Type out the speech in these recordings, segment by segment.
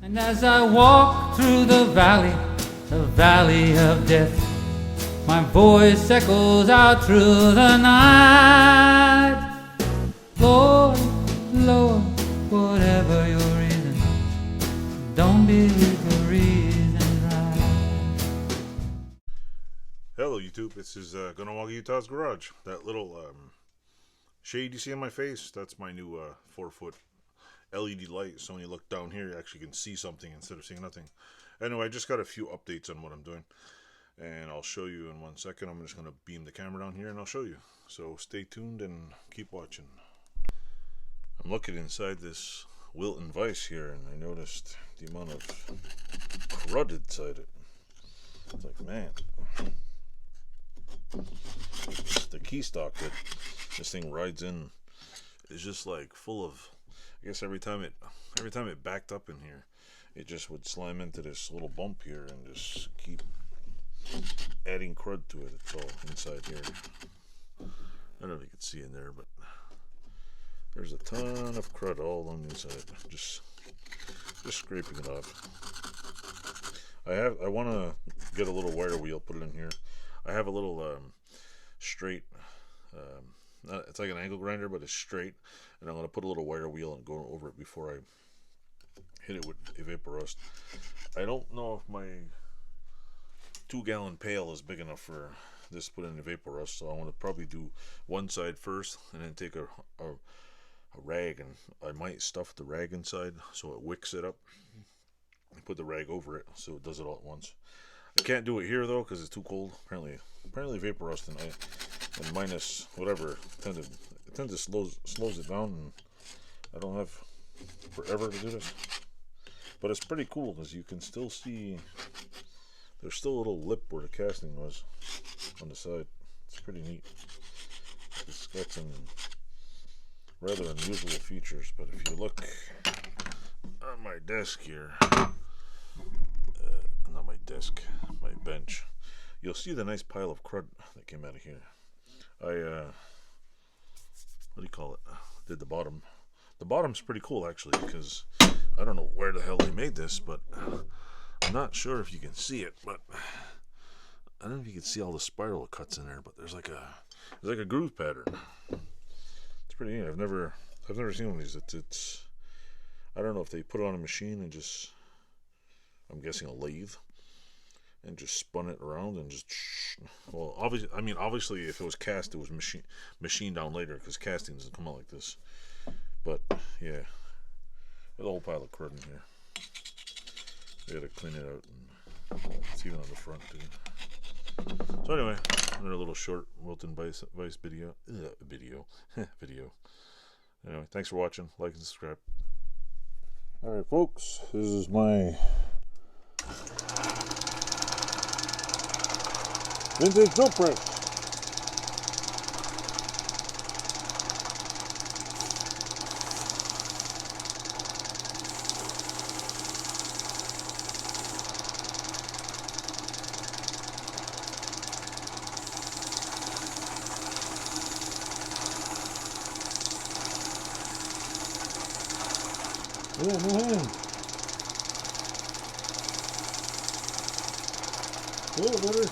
And as I walk through the valley of death, my voice echoes out through the night. Lord, Lord, whatever your reason, don't be the reason right. Hello YouTube, this is Gonna Walk Utah's Garage. That little shade you see on my face, that's my new 4-foot LED light. So when you look down here, you actually can see something instead of seeing nothing. Anyway, I just got a few updates on what I'm doing, and I'll show you in 1 second. I'm just going to beam the camera down here and I'll show you. So stay tuned and keep watching. I'm looking inside this Wilton Vise here, and I noticed the amount of crud inside it. It's like, man, the key stock that this thing rides in is just like full of, I guess every time it backed up in here, it just would slam into this little bump here and just keep adding crud to it. It's all inside here. I don't know if you can see in there, but there's a ton of crud all on the inside. Just scraping it off. I want to get a little wire wheel, put it in here. I have a little straight, it's like an angle grinder, but it's straight, and I'm going to put a little wire wheel and go over it before I hit it with Evaporust. I don't know if my 2-gallon pail is big enough for this to put in Evaporust, so I want to probably do one side first and then take a rag, and I might stuff the rag inside so it wicks it up and put the rag over it so it does it all at once. I can't do it here though because it's too cold. Apparently Evaporust and minus whatever tend to slows it down, and I don't have forever to do this. But it's pretty cool because you can still see there's still a little lip where the casting was on the side. It's pretty neat. It's got some rather unusual features, but if you look on my desk here, not my desk, my bench, you'll see the nice pile of crud that came out of here. I what do you call it? Did the bottom. The bottom's pretty cool actually, because I don't know where the hell they made this, but I'm not sure if you can see it, but I don't know if you can see all the spiral cuts in there, but there's like a groove pattern. It's pretty neat. I've never seen one of these. It's I don't know if they put it on a machine and just, I'm guessing a lathe, and just spun it around and just, well, obviously if it was cast, it was machined down later, because casting doesn't come out like this. But yeah, there's a whole pile of crud in here. We gotta clean it out, and it's even on the front too. So anyway, another little short Wilton Vise video. Anyway, thanks for watching. Like and subscribe. Alright folks, this is my vintage drill press. Yeah, no hand. Oh, better.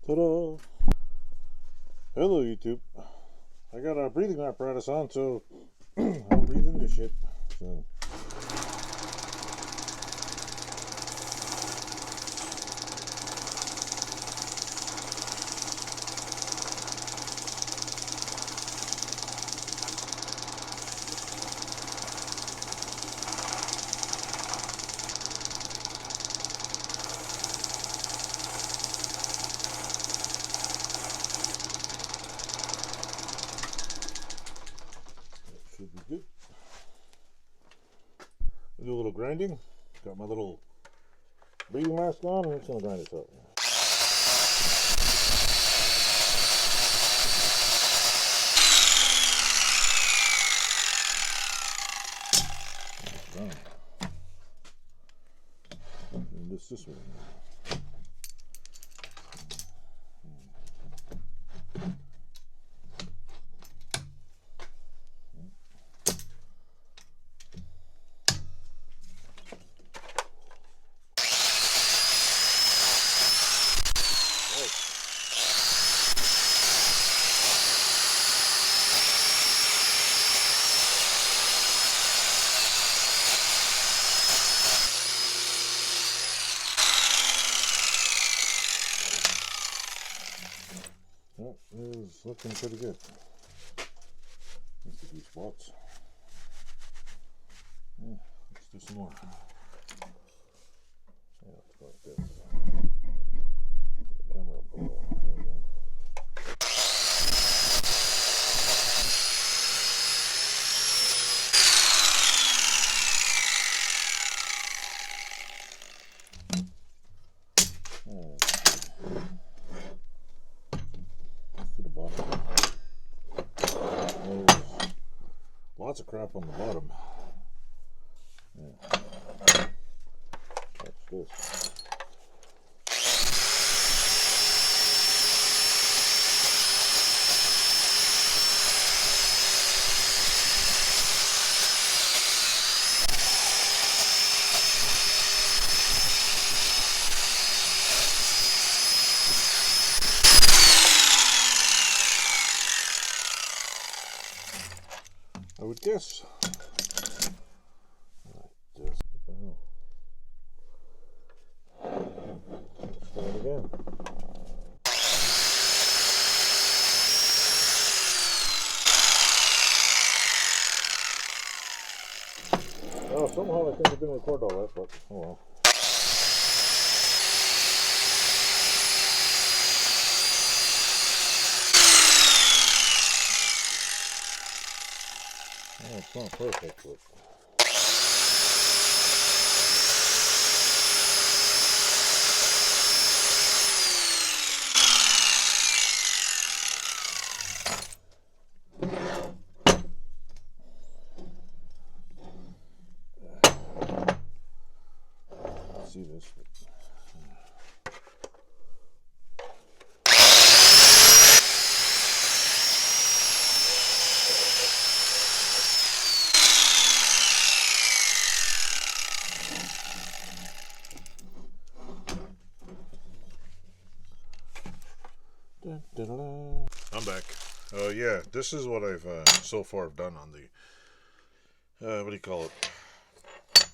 Ta-da! Hello YouTube. I got a breathing apparatus on, so I'll breathe in this shit. So do a little grinding. Got my little breathing mask on, and I'm just going to grind this up. And this one. That is looking pretty good. Just a few spots. Yeah, let's do some more. Yeah, let's go like this. The camera up a little. There we go. To the bottom. There's lots of crap on the bottom. Yeah. Watch this. I would guess. Like this. What the hell? Let's try it again. Oh, somehow I think I didn't record all that, but oh well. Oh, it's not perfect, but see this. I'm back. Yeah, this is what I've so far done on the what do you call it?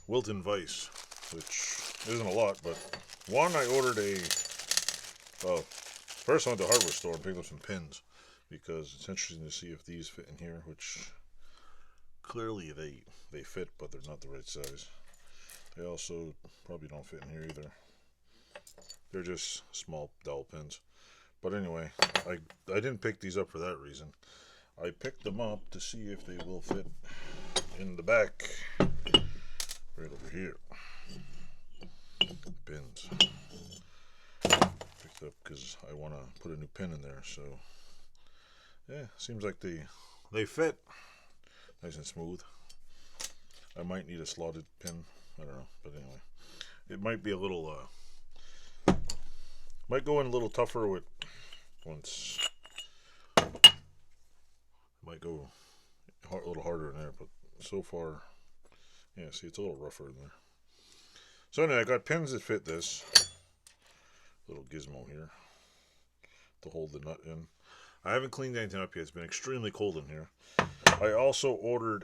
Wilton Vise, which isn't a lot, but one, I ordered well, first I went to the hardware store and picked up some pins because it's interesting to see if these fit in here, which clearly they fit, but they're not the right size. They also probably don't fit in here either. They're just small dowel pins. But anyway, I didn't pick these up for that reason. I picked them up to see if they will fit in the back, right over here. Pins. Picked up because I want to put a new pin in there. So yeah, seems like they fit nice and smooth. I might need a slotted pin. I don't know, but anyway, it might be a little might go in a little tougher with once. Might go a little harder in there, but so far, yeah, see, it's a little rougher in there. So anyway, I got pins that fit this little gizmo here to hold the nut in. I haven't cleaned anything up yet. It's been extremely cold in here. I also ordered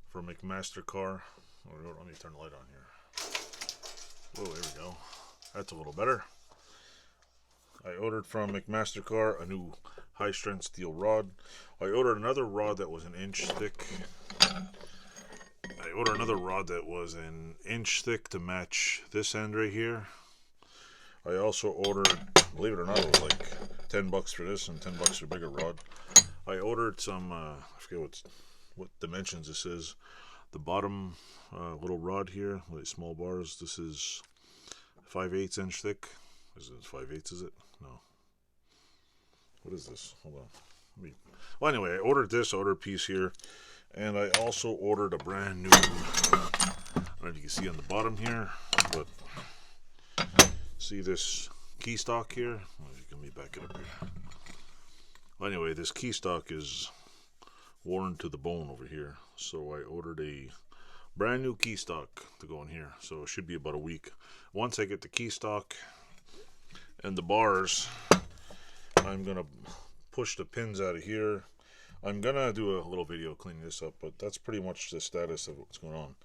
from McMaster-Carr. Oh, let me turn the light on here. Oh, there we go. That's a little better. I ordered from McMaster-Carr a new high-strength steel rod. I ordered another rod that was an inch thick. I ordered another rod that was an inch thick to match this end right here. I also ordered, believe it or not, it was like $10 for this and $10 for a bigger rod. I ordered some, I forget what what dimensions this is. The bottom little rod here, like small bars, this is 5/8 inch thick. Is it 5/8? Is it? No. What is this? Hold on. Well, anyway, I ordered this. I ordered a piece here, and I also ordered a brand new. I don't know if you can see on the bottom here, but see this key stock here? Well, you can back it up here. Well, anyway, this key stock is worn to the bone over here, so I ordered a brand new key stock to go in here. So it should be about a week. Once I get the key stock and the bars, I'm gonna push the pins out of here. I'm gonna do a little video cleaning this up, but that's pretty much the status of what's going on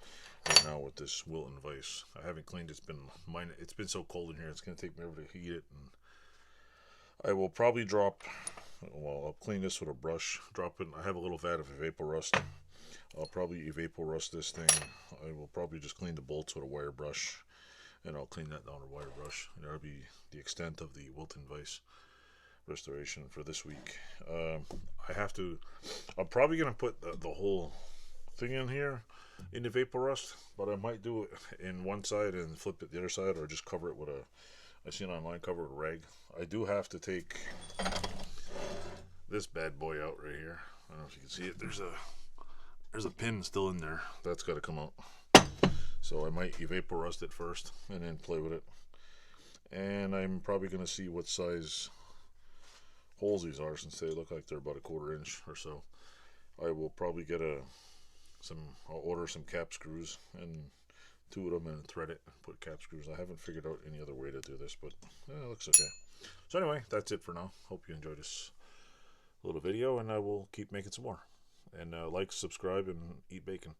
right now with this Wilton Vise. I haven't cleaned it. It's been so cold in here. It's gonna take me forever to heat it, and I will probably I'll clean this with a brush. Drop it. I have a little vat of evapor rust. I'll probably evapor rust this thing. I will probably just clean the bolts with a wire brush, and I'll clean that down with a wire brush. And that'll be the extent of the Wilton Vise restoration for this week. I'm probably gonna put the whole thing in here in the vapor rust, but I might do it in one side and flip it the other side, or just cover it with I seen online, cover it with a rag. I do have to take this bad boy out right here. I don't know if you can see it. There's a pin still in there. That's got to come out. So I might evapor rust it first and then play with it. And I'm probably going to see what size holes these are, since they look like they're about 1/4 inch or so. I will probably get I'll order some cap screws and 2 of them and thread it and put cap screws. I haven't figured out any other way to do this, but it looks okay. So anyway, that's it for now. Hope you enjoyed this little video, and I will keep making some more. And like, subscribe, and eat bacon.